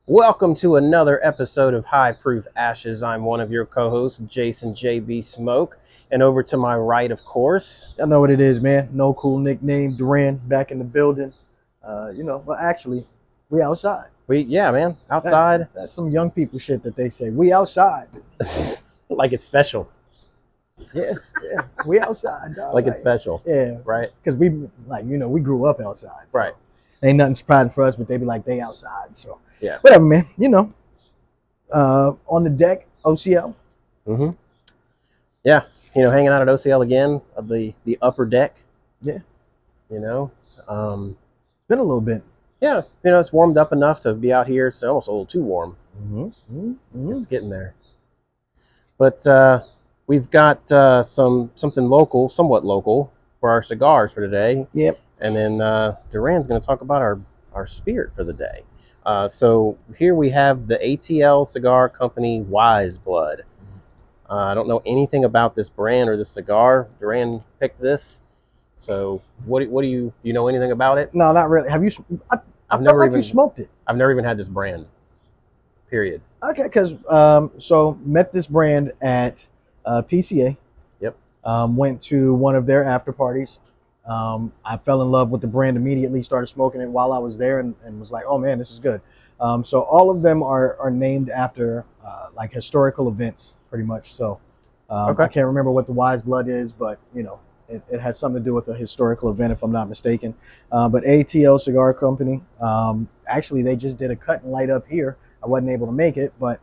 Welcome to another episode of High Proof Ashes. I'm one of your co-hosts, Jason JB Smoke, and over to my right, of course. I know what it is, man. No cool nickname, Duran, back in the building. Well, actually, we outside. Yeah, man, outside. That's some young people shit that they say. We outside. Like it's special. Yeah, we outside, dog. Like it's special. Yeah, right. Because we grew up outside. So right. Ain't nothing surprising for us, but they be like, they outside. So yeah, whatever, man. On the deck, OCL. Mm-hmm. Yeah, hanging out at OCL again, of the upper deck. Yeah. It's been a little bit. Yeah, it's warmed up enough to be out here. It's almost a little too warm. It's getting there. But we've got something local, somewhat local, for our cigars for today. Yep. And then Duran's going to talk about our spirit for the day. So here we have the ATL Cigar Company Wise Blood. I don't know anything about this brand or this cigar. Duran picked this. So what do you know anything about it? No, not really. Have you? I've never even smoked it. I've never even had this brand. Period. Okay, because so met this brand at PCA. Yep. Went to one of their after parties. I fell in love with the brand immediately. Started smoking it while I was there, and was like, oh man, this is good. So all of them are named after like historical events, pretty much. So okay. I can't remember what the Wise Blood is, but it has something to do with a historical event, if I'm not mistaken. But ATL Cigar Company, actually, they just did a cut and light up here. I wasn't able to make it, but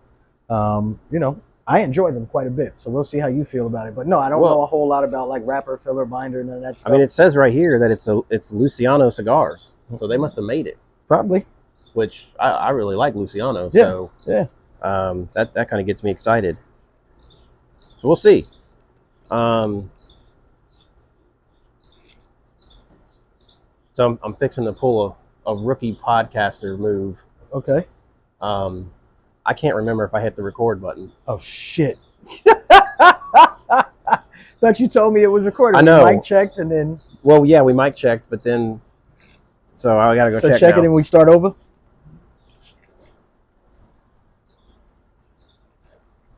I enjoy them quite a bit. So we'll see how you feel about it. But no, I don't know a whole lot about like wrapper, filler, binder, none of that stuff. I mean, it says right here that it's Luciano cigars, so they must have made it. Probably. Which I really like Luciano. Yeah. So yeah. That kind of gets me excited. So we'll see. So I'm fixing to pull a rookie podcaster move. Okay. I can't remember if I hit the record button. Oh shit! Thought you told me it was recorded. I know. We mic checked and then. Well, yeah, we mic checked, but then, so I gotta go check. So check it and we start over.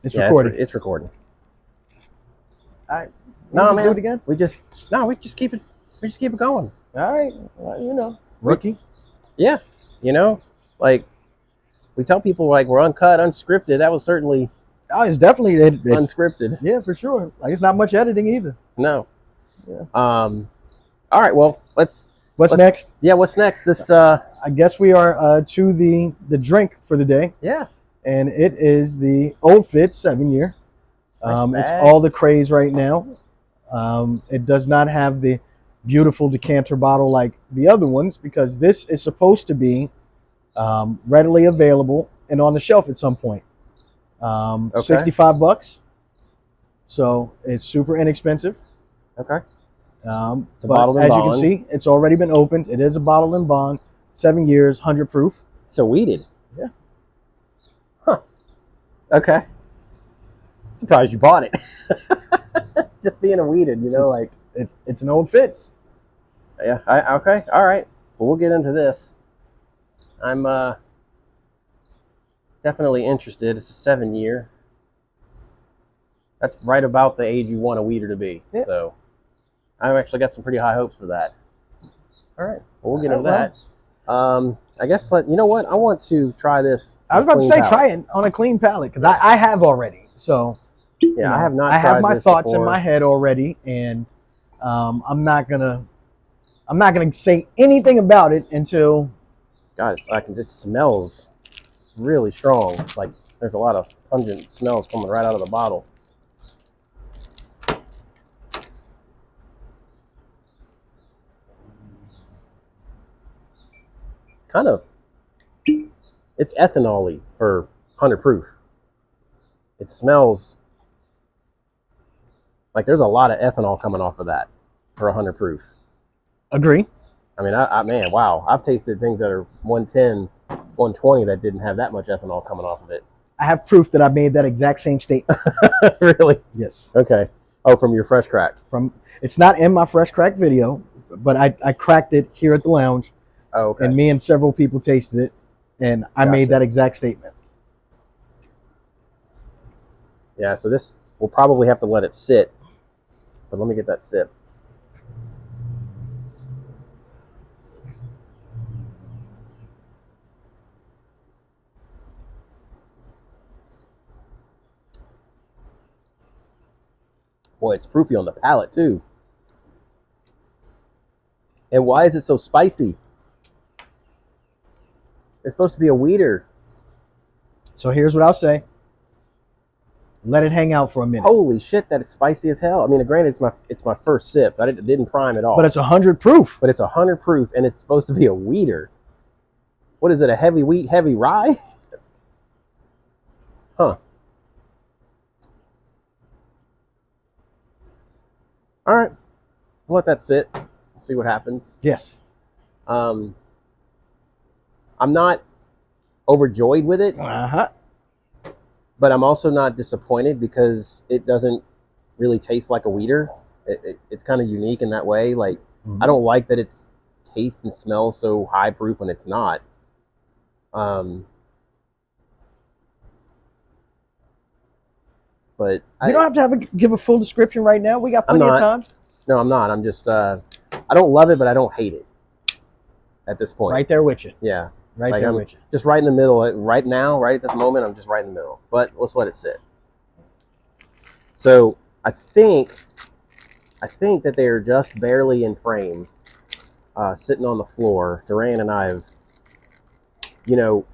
It's recording. It's recording. All right. No, man. Do it again. We just keep it. We just keep it going. All right. Well, rookie. Yeah. Like. We tell people like we're uncut, unscripted. That was certainly it's definitely unscripted. Yeah, for sure. Like it's not much editing either. No. Yeah. All right. Well, let's. What's next? Yeah. What's next? This. I guess we are to the drink for the day. Yeah. And it is the Old Fitz 7-year. It's all the craze right now. It does not have the beautiful decanter bottle like the other ones because this is supposed to be readily available and on the shelf at some point. Okay. $65. So it's super inexpensive. Okay. It's a bottle and bond. As you can see, it's already been opened. It is a bottle and bond, 7 years, 100 proof. So weeded. Yeah. Huh. Okay. Surprised you bought it. Just being a weeded, like it's an Old Fitz. Yeah. Okay. All right. Well, we'll get into this. I'm definitely interested. It's a 7-year. That's right about the age you want a weeder to be. Yeah. So I've actually got some pretty high hopes for that. All right. Well, we'll get into that. I guess you know what? I want to try this. I was about to say try it on a clean palate because I have already. So yeah, I have not. I have my thoughts in my head already, and I'm not gonna say anything about it until. God, it smells really strong. Like there's a lot of pungent smells coming right out of the bottle. Kind of, it's ethanol-y for 100 proof. It smells like there's a lot of ethanol coming off of that for 100 proof. Agree. I mean, man, wow. I've tasted things that are 110, 120 that didn't have that much ethanol coming off of it. I have proof that I made that exact same statement. Really? Yes. Okay. Oh, from your fresh crack. It's not in my fresh crack video, but I cracked it here at the lounge. Oh, okay. And me and several people tasted it, And I made that exact statement. Yeah, so this, we'll probably have to let it sit. But let me get that sip. Boy, it's fruity on the palate too. And why is it so spicy? It's supposed to be a weeder. So here's what I'll say. Let it hang out for a minute. Holy shit, that is spicy as hell. I mean, granted, it's my first sip. I didn't prime at all. But it's 100 proof. But it's 100 proof, and it's supposed to be a weeder. What is it, a heavy wheat, heavy rye? Huh. All right. We'll let that sit. See what happens. Yes. I'm not overjoyed with it. Uh-huh. But I'm also not disappointed because it doesn't really taste like a weeder. It's kind of unique in that way. Like, I don't like that it's taste and smell so high proof when it's not. But you don't have to give a full description right now. We got plenty of time. No, I'm not. I'm just, I don't love it, but I don't hate it at this point. Right there with you. Yeah. Right there with you. Just right in the middle. Right now, right at this moment, I'm just right in the middle. But let's let it sit. So I think that they are just barely in frame, sitting on the floor. Duran and I have, you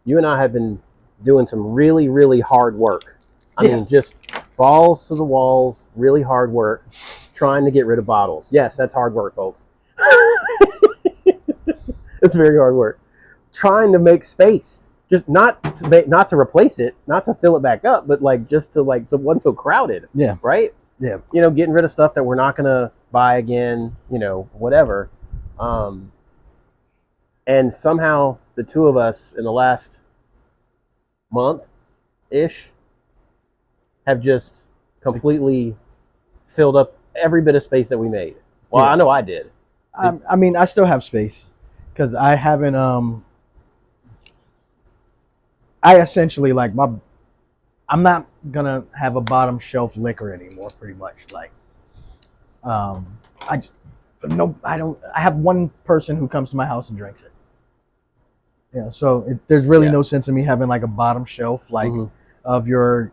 and I have been doing some really, really hard work. I mean, just balls to the walls, really hard work, trying to get rid of bottles. Yes, that's hard work, folks. It's very hard work. Trying to make space, just not to replace it, not to fill it back up, but like just to so it wasn't so crowded. Yeah. Right. Yeah. Getting rid of stuff that we're not gonna buy again. Whatever. And somehow the two of us in the last month-ish have just completely filled up every bit of space that we made. Well, I know I did. I mean, I still have space because I haven't. I essentially I'm not gonna have a bottom shelf liquor anymore. Pretty much, I have one person who comes to my house and drinks it. Yeah, so there's really no sense in me having like a bottom shelf of your,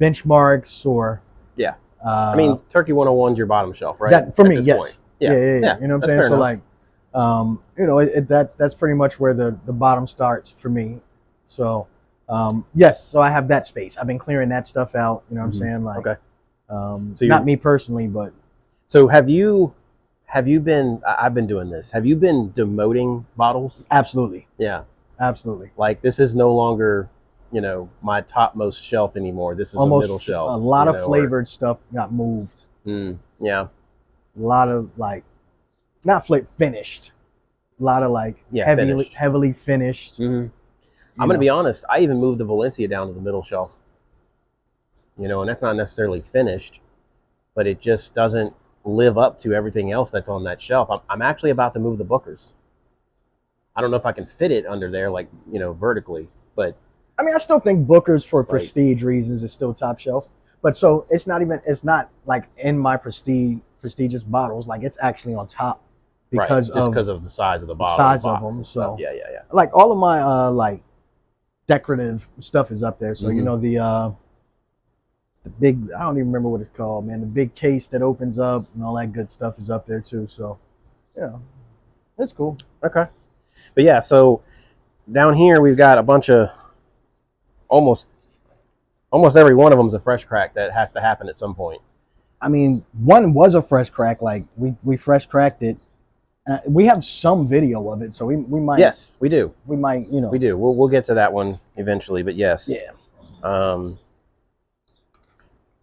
benchmarks or. Yeah. I mean, Turkey 101 is your bottom shelf, right? For me, yes. Point. Yeah. You know what I'm saying? So that's pretty much where the bottom starts for me. So, yes. So I have that space. I've been clearing that stuff out. You know what I'm saying? Okay. So not me personally, but. So have you been? I've been doing this. Have you been demoting bottles? Absolutely. Yeah. Absolutely. Like this is no longer, my topmost shelf anymore. This is almost a middle shelf. A lot of flavored stuff got moved. Yeah. A lot of not finished. A lot of heavily finished. I'm gonna be honest. I even moved the Valencia down to the middle shelf. And that's not necessarily finished, but it just doesn't live up to everything else that's on that shelf. I'm actually about to move the Bookers. I don't know if I can fit it under there, vertically, but. I mean, I still think Booker's for prestige reasons is still top shelf, but so it's not like in my prestigious bottles. Like it's actually on top because of the size of the bottle, size of them. So yeah. Like all of my decorative stuff is up there. So the big, I don't even remember what it's called, man. The big case that opens up and all that good stuff is up there too. So that's cool. Okay, but yeah, so down here we've got a bunch of. Almost every one of them is a fresh crack that has to happen at some point. I mean, one was a fresh crack. Like we fresh cracked it. We have some video of it, so we might. Yes, we do. We might, We do. We'll get to that one eventually, but yes. Yeah.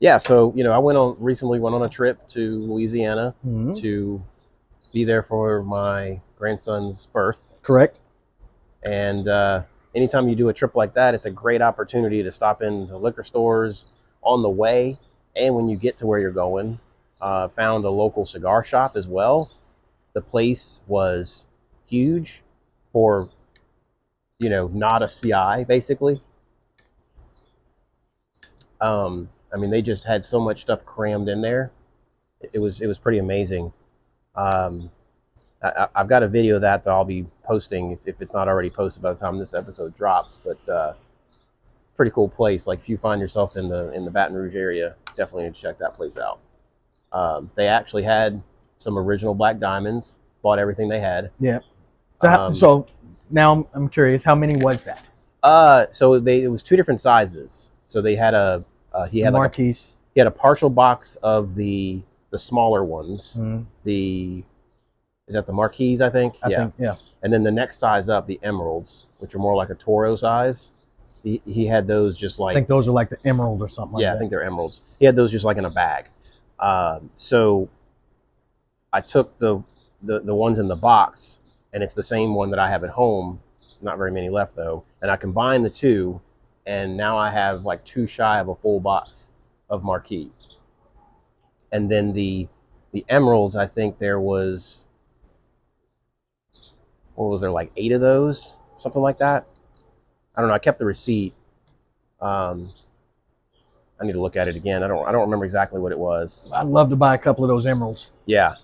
Yeah. So I recently went on a trip to Louisiana to be there for my grandson's birth. Correct. And anytime you do a trip like that, it's a great opportunity to stop in the liquor stores on the way. And when you get to where you're going, found a local cigar shop as well. The place was huge for, you know, not a CI basically. I mean, they just had so much stuff crammed in there. It was pretty amazing. I've got a video of that I'll be posting if it's not already posted by the time this episode drops. But pretty cool place. Like if you find yourself in the Baton Rouge area, definitely need to check that place out. They actually had some original black diamonds. Bought everything they had. Yeah. So now I'm curious, how many was that? So it was two different sizes. So they had he had Marquise. He had a partial box of the smaller ones. Is that the Marquise, I think? I think, yeah. And then the next size up, the Emeralds, which are more like a Toro size. He had those just like... I think those are like the Emerald or something like that. Yeah, I think they're Emeralds. He had those just like in a bag. So I took the ones in the box, and it's the same one that I have at home. Not very many left, though. And I combined the two, and now I have like two shy of a full box of Marquis. And then the Emeralds, I think there was... What was there, like 8 of those? Something like that? I don't know. I kept the receipt. I need to look at it again. I don't remember exactly what it was. I'd love to buy a couple of those Emeralds. Yeah.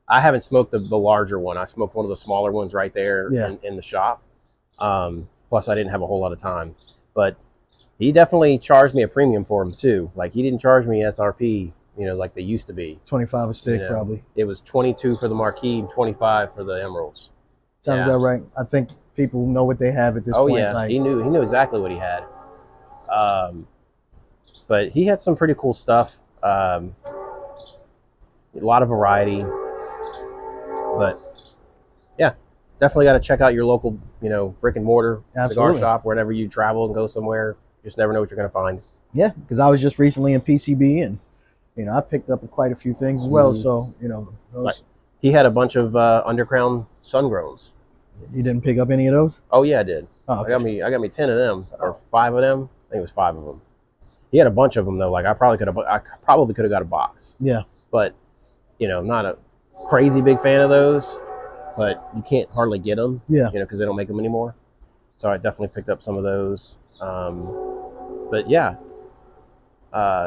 I haven't smoked the larger one. I smoked one of the smaller ones right there in the shop. Plus, I didn't have a whole lot of time. But he definitely charged me a premium for them, too. Like, he didn't charge me SRP, you know, like they used to be. 25 a stick, probably. It was 22 for the Marquis and 25 for the Emeralds. Sounds about right. I think people know what they have at this point. Oh, yeah. Like, he knew exactly what he had. But he had some pretty cool stuff. A lot of variety. But, yeah, definitely got to check out your local, you know, brick and mortar cigar shop wherever you travel and go somewhere. You just never know what you're going to find. Yeah, because I was just recently in PCB, and, you know, I picked up quite a few things as well. So, you know, those... He had a bunch of underground sun-growns. You didn't pick up any of those? Oh yeah, I did. Oh, okay. I got me 10 of them, or 5 of them. I think it was 5 of them. He had a bunch of them though. Like I probably could have got a box. Yeah. But you know, not a crazy big fan of those. But you can't hardly get them. Yeah. You know, because they don't make them anymore. So I definitely picked up some of those. But yeah,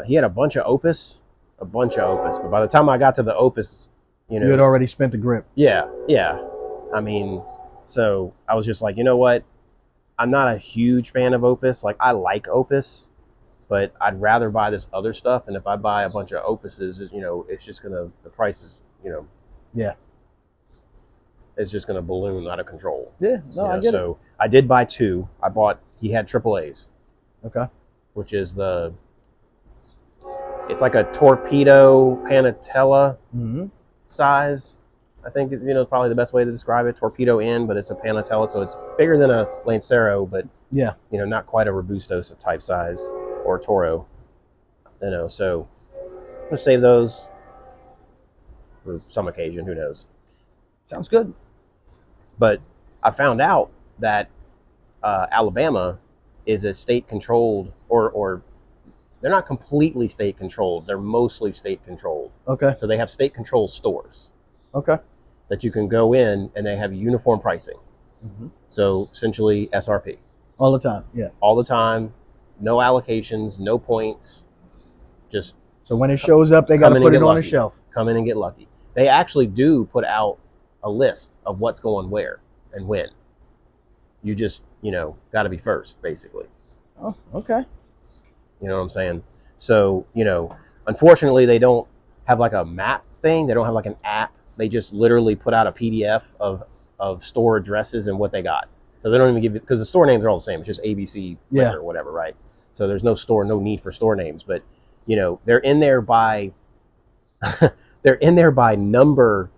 he had a bunch of Opus. But by the time I got to the Opus, you know, you had already spent the grip. Yeah. I mean, so I was just like, you know what? I'm not a huge fan of Opus. Like, I like Opus, but I'd rather buy this other stuff. And if I buy a bunch of Opuses, you know, it's just the price is, you know. Yeah. It's just going to balloon out of control. Yeah, no, I get it. So I did buy 2. He had AAAs. Okay. Which is it's like a torpedo Panatella size. I think, you know, probably the best way to describe it. Torpedo end, but it's a Panatella, so it's bigger than a Lancero, but, yeah, you know, not quite a Robusto type size or a Toro. You know, so I'm going to save those for some occasion. Who knows? Sounds good. But I found out that Alabama is a state-controlled, or they're not completely state-controlled. They're mostly state-controlled. Okay. So they have state-controlled stores. Okay. That you can go in and they have uniform pricing. So essentially SRP. All the time, yeah. All the time. No allocations, no points. Just so when it shows up, they got to put it on the shelf. Come in and get lucky. They actually do put out a list of what's going where and when. You just, you know, got to be first, basically. Oh, okay. You know what I'm saying? So, you know, unfortunately, they don't have like a map thing. They don't have like an app. They just literally put out a PDF of store addresses and what they got. So they don't even give it, because the store names are all the same. It's just ABC or whatever, right? So there's no need for store names. But, you know, they're in there by number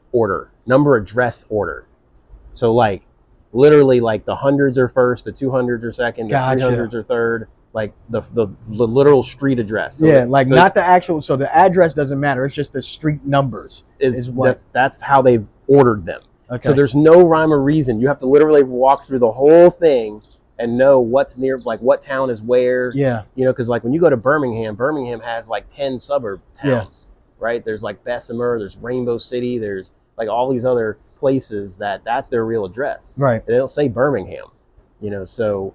address order. So like literally like the hundreds are first, the 200s are second, the 300s are third. Like the literal street address. So not the actual. So the address doesn't matter. It's just the street numbers is what. That's how they've ordered them. Okay. So there's no rhyme or reason. You have to literally walk through the whole thing and know what's near, like what town is where. Yeah. You know, because like when you go to Birmingham has like 10 suburb towns, right? There's like Bessemer, there's Rainbow City, there's like all these other places that's their real address. Right. They don't say Birmingham, so.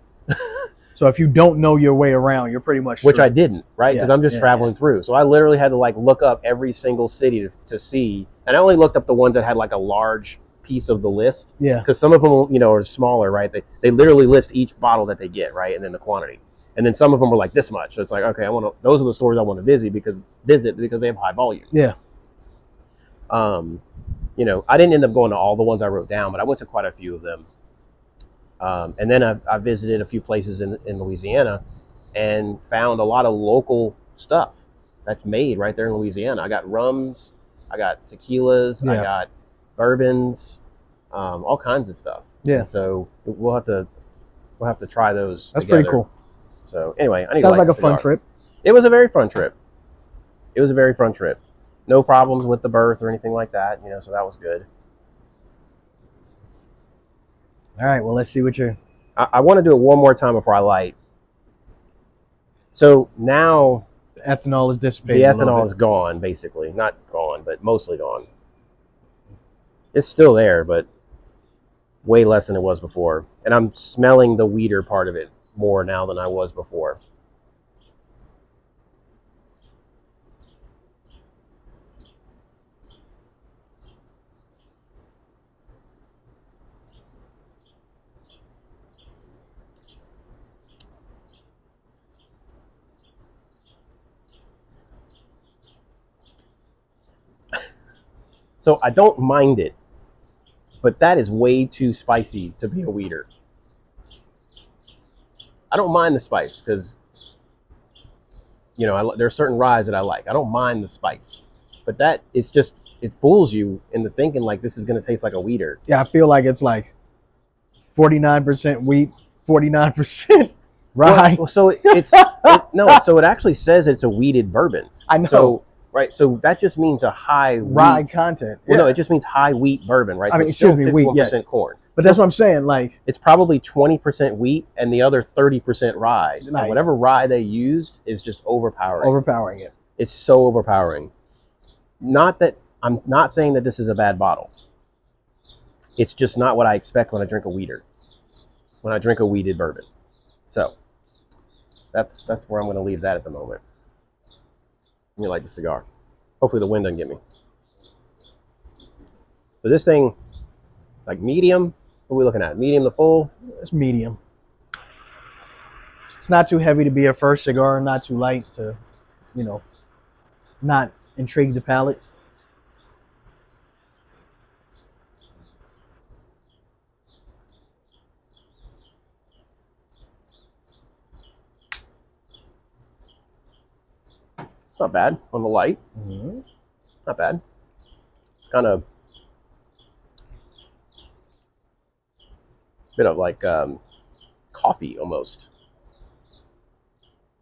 So if you don't know your way around, you're pretty much Which screwed. I didn't, right? Because I'm just traveling through. So I literally had to like look up every single city to see. And I only looked up the ones that had like a large piece of the list. Yeah. Because some of them, are smaller, right? They literally list each bottle that they get, right? And then the quantity. And then some of them were like this much. So it's like, okay, those are the stores I want to visit because they have high volume. Yeah. I didn't end up going to all the ones I wrote down, but I went to quite a few of them. And then I visited a few places in Louisiana and found a lot of local stuff that's made right there in Louisiana. I got rums, I got tequilas, I got bourbons, all kinds of stuff. Yeah. And so we'll have to try those. That's together. pretty cool. So anyway, I need Sounds to light like the a fun cigar. trip. It was a very fun trip. No problems with the birth or anything like that. So that was good. All right. Well, let's see what you're. I want to do it one more time before I light. So now The ethanol is dissipating. the ethanol is gone, basically. Not gone, but mostly gone. It's still there, but way less than it was before. And I'm smelling the weeder part of it more now than I was before. So I don't mind it, but that is way too spicy to be a weeder. I don't mind the spice because, there are certain ryes that I like. I don't mind the spice, but that is just, it fools you into thinking like this is going to taste like a weeder. Yeah, I feel like it's like 49% wheat, 49% rye. Well, so so it actually says it's a wheated bourbon. I know. So, right, so that just means a high rye wheat content. Well, no, it just means high wheat bourbon, right? I So mean, it's still excuse me, wheat, yes. 51% corn. But that's what I'm saying. Like, it's probably 20% wheat and the other 30% rye. Nice. And whatever rye they used is just overpowering. Overpowering it. It's so overpowering. I'm not saying that this is a bad bottle. It's just not what I expect when I drink a weeder. When I drink a wheated bourbon. So that's where I'm going to leave that at the moment. Let me light the cigar. Hopefully the wind doesn't get me. So this thing, like medium, what are we looking at? Medium to full? It's medium. It's not too heavy to be a first cigar, not too light to, not intrigue the palate. Not bad on the light. Mm-hmm. Not bad. Kind of bit of like coffee almost.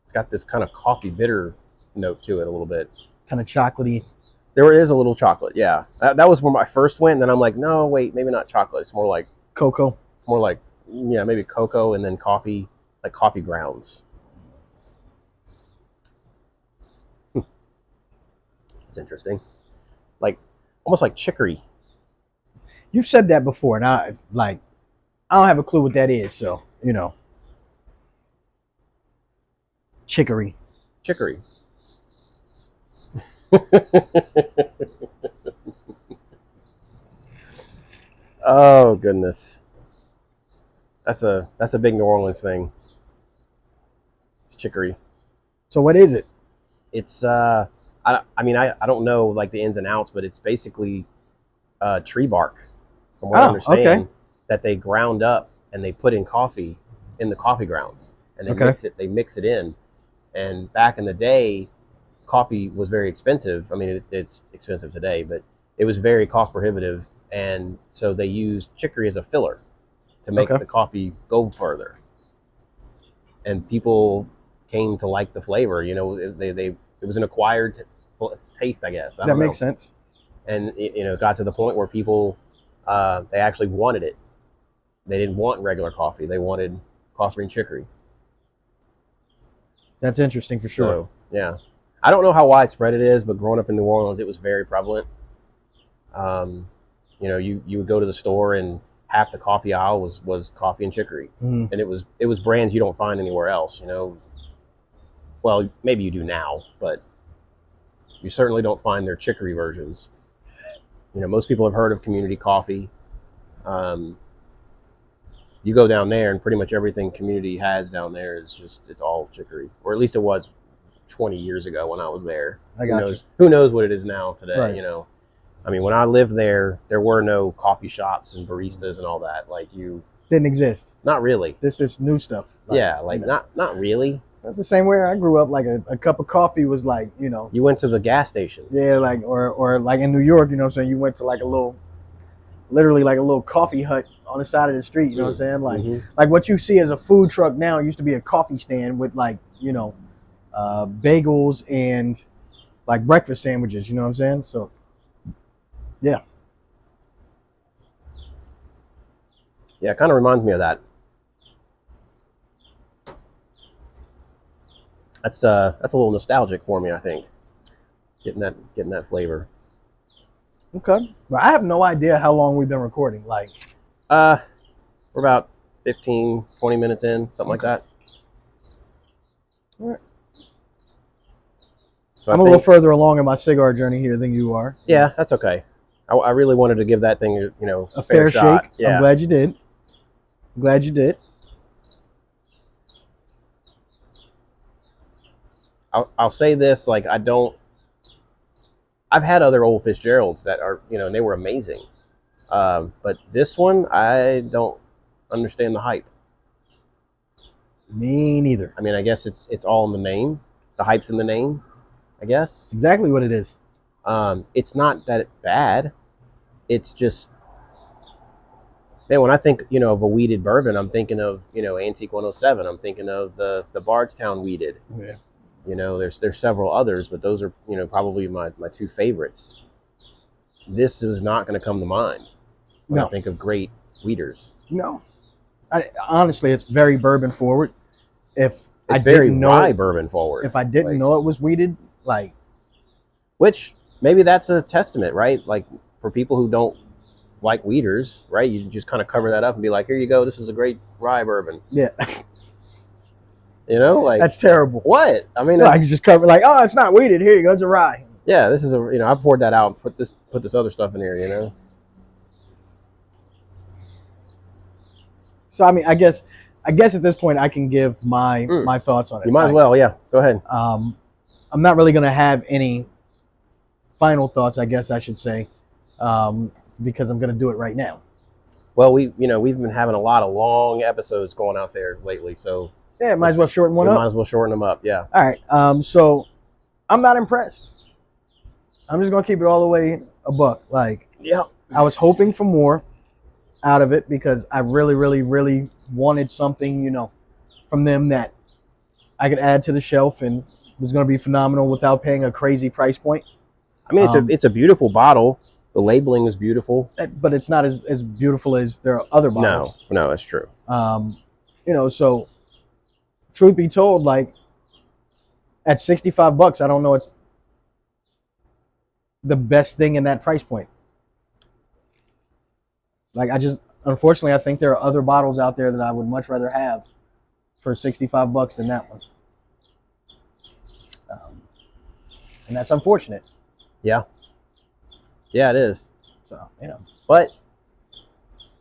It's got this kind of coffee bitter note to it a little bit. Kind of chocolatey. There is a little chocolate, yeah. That was where my first went, and then I'm like, no, wait, maybe not chocolate. It's more like Cocoa. more like, yeah, maybe cocoa and then coffee, like coffee grounds. It's interesting. Like, almost like chicory. You've said that before, and I don't have a clue what that is, so, Chicory. Chicory. Oh, goodness. That's a big New Orleans thing. It's chicory. So what is it? It's I don't know like the ins and outs, but it's basically tree bark, from what I understand, okay. that they ground up and they put in coffee in the coffee grounds, and they mix it in. And back in the day, coffee was very expensive. I mean, it's expensive today, but it was very cost prohibitive, and so they used chicory as a filler to make the coffee go further. And people came to like the flavor. It was an acquired taste, I guess. That makes sense. And it got to the point where people they actually wanted it. They didn't want regular coffee. They wanted coffee and chicory. That's interesting for sure. So, yeah. I don't know how widespread it is, but growing up in New Orleans, it was very prevalent. You know, you would go to the store and half the coffee aisle was coffee and chicory, Mm. and it was brands you don't find anywhere else. You know, well maybe you do now, but you certainly don't find their chicory versions. You know, most people have heard of Community Coffee. Um, you go down there, and pretty much everything Community has down there is just it's all chicory, or at least it was 20 years ago when I was there. I got you. Who knows what it is now today? Right. You know, I mean, when I lived there, there were no coffee shops and baristas and all that. Like Didn't exist. not really. This new stuff. Like, Yeah, like you know. not really. That's the same way I grew up. Like a cup of coffee was like, you know. You went to the gas station. Yeah, like or like in New York, you know what I'm saying? You went to like a little, literally like a little coffee hut on the side of the street. You know what I'm saying? Like like what you see as a food truck now used to be a coffee stand with like, you know, bagels and like breakfast sandwiches. You know what I'm saying? So yeah. Yeah, it kind of reminds me of that. That's a little nostalgic for me, I think. Getting that flavor. Okay. But I have no idea how long we've been recording. Like, we're about 15, 20 minutes in, something like that. All right. So I'm a little further along in my cigar journey here than you are. Yeah, that's okay. I really wanted to give that thing, you know, A fair shot. shake. Yeah. I'm glad you did. Glad you did. I'll say this, like I've had other Old Fitzgeralds that are, you know, and they were amazing. But this one, I don't understand the hype. Me neither. I mean, I guess it's all in the name. The hype's in the name, I guess. It's exactly what it is. It's not that bad. It's just, man, when I think, you know, of a weeded bourbon, I'm thinking of, you know, Antique 107. I'm thinking of the Bardstown weeded. Yeah. You know, there's several others, but those are, you know, probably my two favorites. This is not going to come to mind when I think of great weeders. No. Honestly, it's very bourbon forward. If It's very rye bourbon forward. If I didn't know it was weeded, like, which maybe that's a testament, right? Like for people who don't like weeders, right? You just kind of cover that up and be like, here you go, this is a great rye bourbon. Yeah. You know, like that's terrible. What? I mean, I can just cover like, oh, it's not weeded. Here you go, it's a rye. Yeah, this is a, you know, I poured that out and put this other stuff in here, you know. So I mean, I guess at this point I can give my thoughts on it. You might as well, yeah. Go ahead. I'm not really gonna have any final thoughts, I guess I should say, because I'm gonna do it right now. Well, we've been having a lot of long episodes going out there lately, so yeah, might as well shorten one up. Might as well shorten them up, yeah. All right. So I'm not impressed. I'm just gonna keep it all the way a buck. Like, yeah, I was hoping for more out of it because I really, really, really wanted something, you know, from them that I could add to the shelf and was going to be phenomenal without paying a crazy price point. I mean, it's a beautiful bottle. The labeling is beautiful, but it's not as beautiful as their other bottles. No, that's true. You know, so truth be told, like at $65, I don't know it's the best thing in that price point. Like unfortunately, I think there are other bottles out there that I would much rather have for $65 than that one. And that's unfortunate. Yeah. Yeah, it is. So, you know. But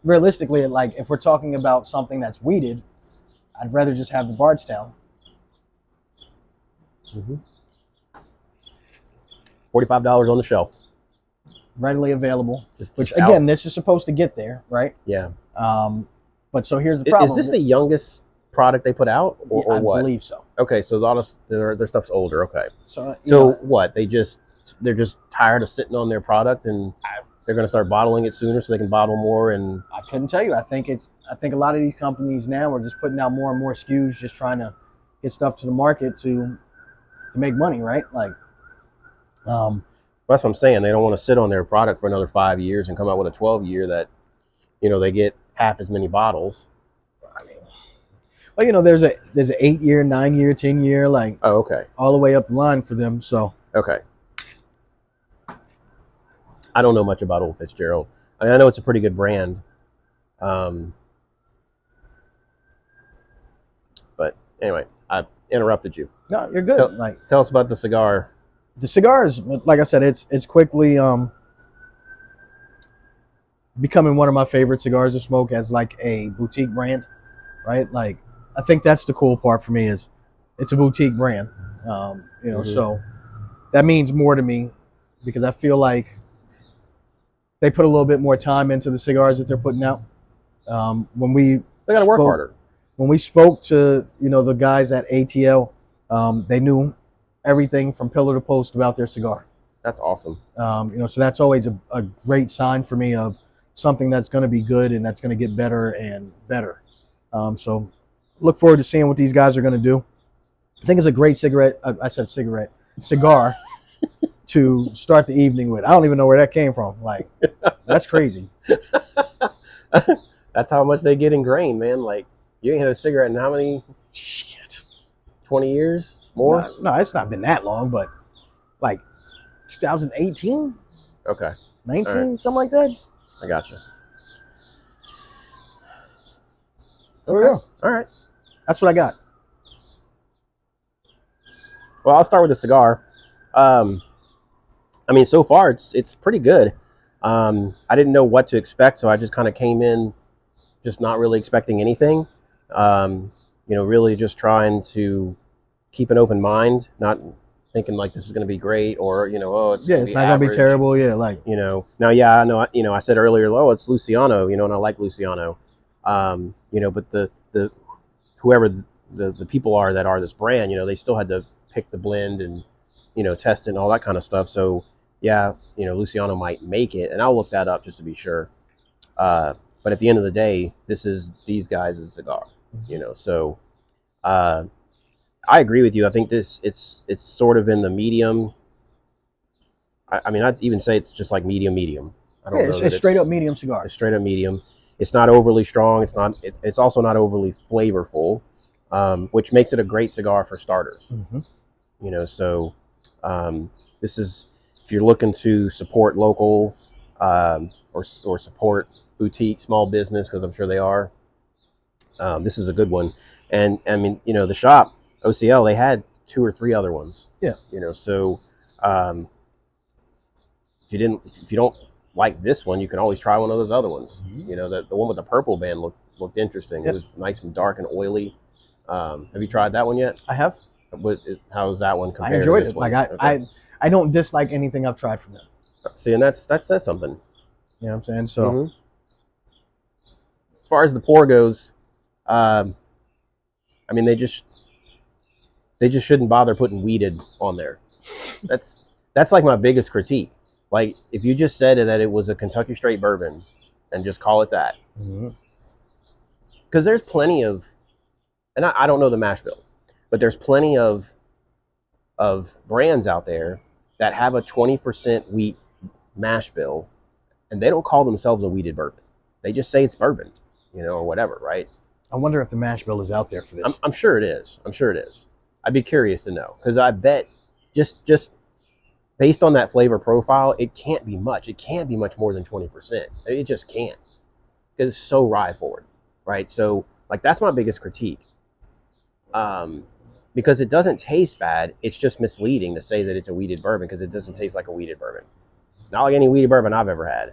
realistically, like if we're talking about something that's weeded, I'd rather just have the Bardstown. $45 on the shelf. Readily available. Which out. Again, this is supposed to get there, right? Yeah. But so here's the problem. Is this the youngest product they put out, or what? I believe so. Okay, so a lot of their stuff's older. Okay. So what? They're just tired of sitting on their product, and they're going to start bottling it sooner so they can bottle more. And I couldn't tell you. I think a lot of these companies now are just putting out more and more SKUs, just trying to get stuff to the market to make money, right? Like, that's what I'm saying. They don't want to sit on their product for another 5 years and come out with a 12-year that, you know, they get half as many bottles. I mean, well, you know, there's an 8-year, 9-year, 10-year, like, oh, okay, all the way up the line for them. So okay. I don't know much about Old Fitzgerald. I mean, I know it's a pretty good brand. Um, but anyway, I interrupted you. No, you're good. Tell us about the cigar. The cigars, like I said, it's quickly becoming one of my favorite cigars to smoke as like a boutique brand, right? Like I think that's the cool part for me is it's a boutique brand. So that means more to me because I feel like they put a little bit more time into the cigars that they're putting out. When we They got to work harder. When we spoke to the guys at ATL, they knew everything from pillar to post about their cigar. That's awesome. So that's always a great sign for me of something that's going to be good and that's going to get better and better. So look forward to seeing what these guys are going to do. I think it's a great cigar to start the evening with. I don't even know where that came from. Like, that's crazy. That's how much they get ingrained, man. Like, you ain't had a cigarette in how many? Shit. 20 years? More? No, it's not been that long, but like 2018? Okay. 19, right. Something like that. I got you. Okay. All right. That's what I got. Well, I'll start with the cigar. I mean, so far it's pretty good. I didn't know what to expect, so I just kind of came in just not really expecting anything. Really just trying to keep an open mind, not thinking like this is going to be great or it's it's not going to be terrible. Yeah, like Now, yeah, I know. I said earlier, oh, it's Luciano, and I like Luciano. But the whoever the people are that are this brand, they still had to pick the blend and test it and all that kind of stuff. So yeah, Luciano might make it, and I'll look that up just to be sure. But at the end of the day, this is these guys' cigar, So I agree with you. I think it's sort of in the medium. I mean, I'd even say it's just like medium. I don't know. It's straight up medium cigar. It's straight up medium. It's not overly strong. It's not. It's also not overly flavorful, which makes it a great cigar for starters. Mm-hmm. So this is if you're looking to support local or support boutique small business, because I'm sure they are. This is a good one, and I mean, the shop OCL, they had 2 or 3 other ones. Yeah. So if you don't like this one, you can always try one of those other ones. Mm-hmm. The one with the purple band looked interesting. Yep. It was nice and dark and oily. Have you tried that one yet? I have. How's that one compared? I enjoyed to this it. one? Like I don't dislike anything I've tried from them. See, and that says something. You know what I'm saying? So as far as the pour goes, I mean they just shouldn't bother putting weeded on there. That's like my biggest critique. Like if you just said that it was a Kentucky straight bourbon and just call it that. Because there's plenty of, and I don't know the mash bill, but there's plenty of brands out there that have a 20% wheat mash bill, and they don't call themselves a weeded bourbon. They just say it's bourbon, or whatever, right? I wonder if the mash bill is out there for this. I'm sure it is. I'd be curious to know, because I bet just based on that flavor profile, it can't be much. It can't be much more than 20%. It just can't, because it's so rye forward, right? So like that's my biggest critique. Because it doesn't taste bad. It's just misleading to say that it's a weeded bourbon, because it doesn't taste like a weeded bourbon. Not like any weeded bourbon I've ever had.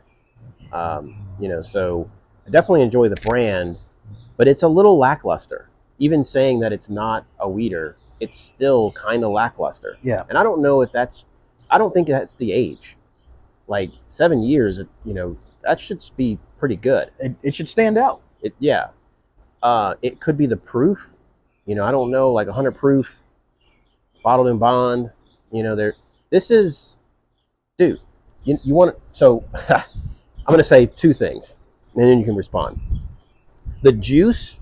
So I definitely enjoy the brand, but it's a little lackluster. Even saying that it's not a weeder, it's still kind of lackluster. Yeah. And I don't know if I don't think that's the age. Like 7 years, that should be pretty good. It should stand out. It could be the proof. I don't know, like 100 proof, bottled in bond. This is, dude. You want so I'm going to say 2 things, and then you can respond. The juice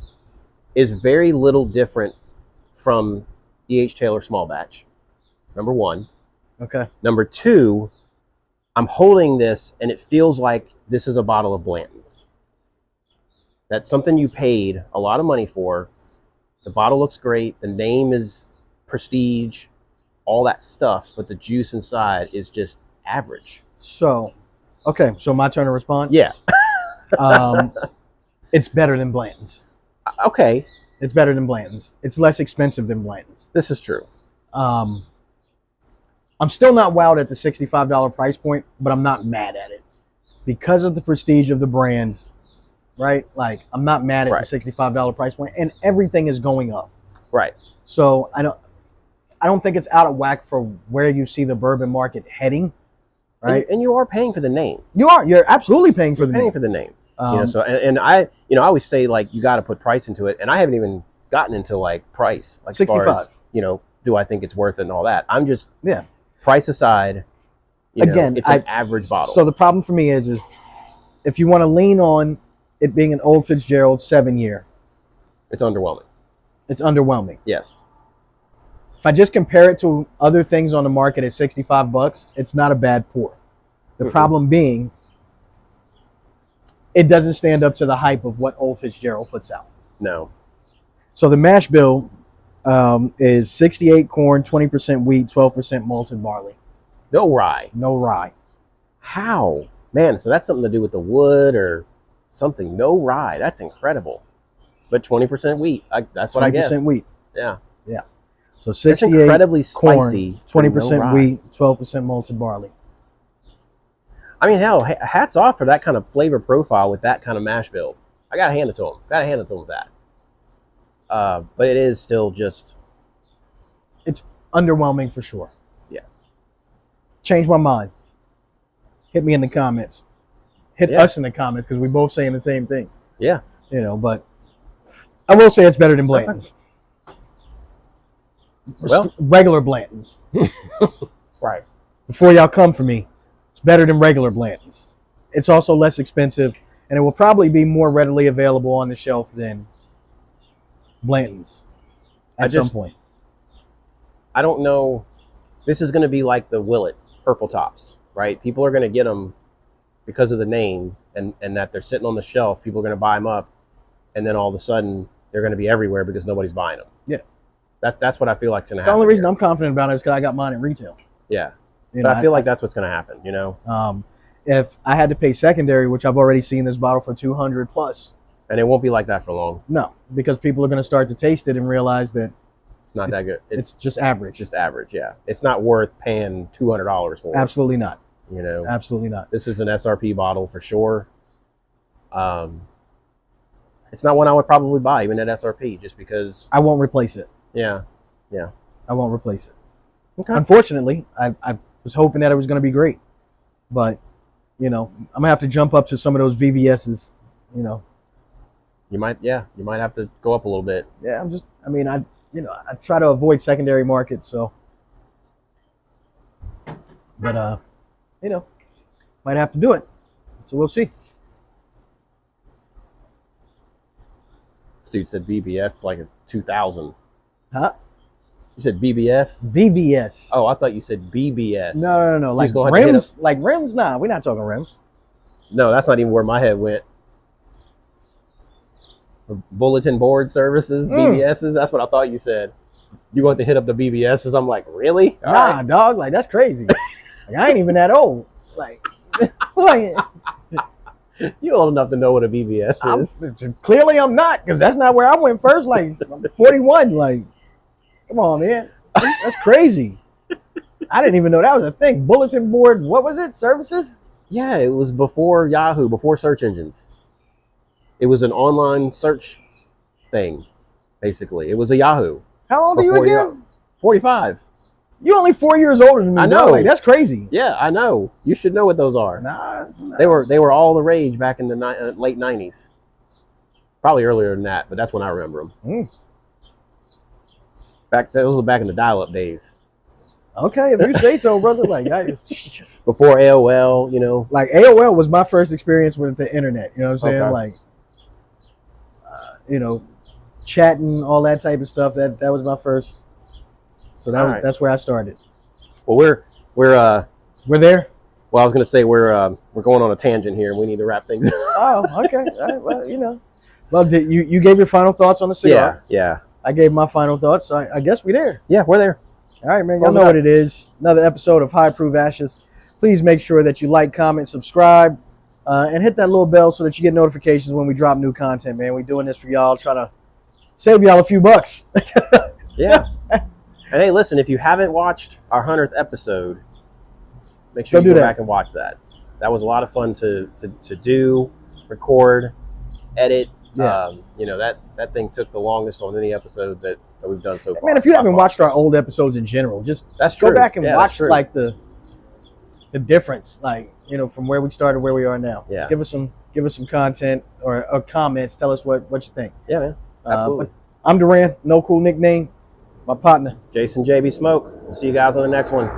is very little different from E.H. Taylor small batch. Number 1. Okay. Number 2, I'm holding this, and it feels like this is a bottle of Blanton's. That's something you paid a lot of money for. The bottle looks great. The name is prestige, all that stuff, but the juice inside is just average. So Okay, so my turn to respond. Yeah. It's better than Blanton's. Okay. It's better than Blanton's. It's less expensive than Blanton's. This is true. I'm still not wowed at the $65 price point, but I'm not mad at it because of the prestige of the brand, right? Like, I'm not mad at the $65 price point, and everything is going up. Right. So I don't think it's out of whack for where you see the bourbon market heading, right? And you are paying for the name. You're absolutely paying for the name. You know, so and I always say, like, you got to put price into it, and I haven't even gotten into like price, like 65. as far as, you know, do I think it's worth it and all that. I'm just price aside. Again, it's an average bottle. So the problem for me is if you want to lean on it being an Old Fitzgerald 7-year, it's underwhelming. It's underwhelming. Yes. If I just compare it to other things on the market at $65, it's not a bad pour. The problem being, it doesn't stand up to the hype of what Old Fitzgerald puts out. No. So the mash bill is 68 corn, 20% wheat, 12% malted barley. No rye. No rye. How? Man, so that's something to do with the wood or something. No rye. That's incredible. But 20% wheat. That's what I guess. 20% wheat. Yeah. Yeah. So 68 incredibly corn, spicy. 20% wheat, 12% malted barley. I mean, hell, hats off for that kind of flavor profile with that kind of mash bill. I got to hand it to them. Got to hand it to them with that. But it is still just... It's underwhelming for sure. Yeah. Change my mind. Hit me in the comments. Hit us in the comments because we're both saying the same thing. Yeah. You know, but I will say it's better than Blanton's. Well, regular Blanton's. Right. Before y'all come for me, it's better than regular Blanton's. It's also less expensive, and it will probably be more readily available on the shelf than Blanton's at some point. I don't know. This is going to be like the Willet purple tops, right? People are going to get them because of the name and that they're sitting on the shelf. People are going to buy them up, and then all of a sudden they're going to be everywhere because nobody's buying them. Yeah. That's what I feel like is going to happen. The only reason I'm confident about it is because I got mine at retail. Yeah. But I feel like that's what's going to happen, you know? If I had to pay secondary, which I've already seen this bottle for $200 plus. And it won't be like that for long. No, because people are going to start to taste it and realize that it's not that good. It's just average. Just average, yeah. It's not worth paying $200 for. Absolutely not. You know? Absolutely not. This is an SRP bottle for sure. It's not one I would probably buy, even at SRP, just because... I won't replace it. Yeah, yeah. I won't replace it. Okay. Unfortunately, I was hoping that it was going to be great. But, you know, I'm going to have to jump up to some of those VVS's, you know. You might have to go up a little bit. Yeah, I try to avoid secondary markets, so. But, you know, might have to do it. So we'll see. This dude said VBS like it's 2000. Huh? You said BBS? VBS. Oh, I thought you said BBS. No. Like rims? Like rims? Nah, we're not talking rims. No, that's not even where my head went. Bulletin board services, BBSs. That's what I thought you said. You want to hit up the BBSs? I'm like, really? All right. Dog. Like, that's crazy. Like, I ain't even that old. Like you old enough to know what a BBS is. Clearly, I'm not, because that's not where I went first. Like, I'm 41. Like, come on, man. That's crazy. I didn't even know that was a thing. Bulletin board. What was it? Services? Yeah, it was before Yahoo, before search engines. It was an online search thing, basically. It was a Yahoo. How old are you again? 45. You only 4 years older than me. I know. Like, that's crazy. Yeah, I know. You should know what those are. Nah. They were all the rage back in the late 90s. Probably earlier than that, but that's when I remember them. Those were back in the dial-up days. Okay, if you say so, brother. Like, before AOL, you know. Like, AOL was my first experience with the internet. You know what I'm saying? Okay. Like, you know, chatting, all that type of stuff. That was my first. So that's where I started. Well, we're there. Well, I was gonna say we're going on a tangent here, and we need to wrap things up. Oh, okay. All right, well, you know. Well, you gave your final thoughts on the cigar? Yeah. I gave my final thoughts, so I guess we're there. Yeah, we're there. All right, man. Y'all know what it is. Another episode of High Proof Ashes. please make sure that you like, comment, subscribe, and hit that little bell so that you get notifications when we drop new content, man. We're doing this for y'all, trying to save y'all a few bucks. Yeah. And hey, listen, if you haven't watched our 100th episode, make sure you go back and watch that. That was a lot of fun to do, record, edit. Yeah. You know, that thing took the longest on any episode that we've done so far. Man, if you haven't watched our old episodes in general, just go back and watch like the difference, like, you know, from where we started, where we are now. Yeah. Give us some content or comments. Tell us what you think. Yeah, man. Absolutely. I'm Duran, no cool nickname. My partner, Jason JB Smoke. We'll see you guys on the next one.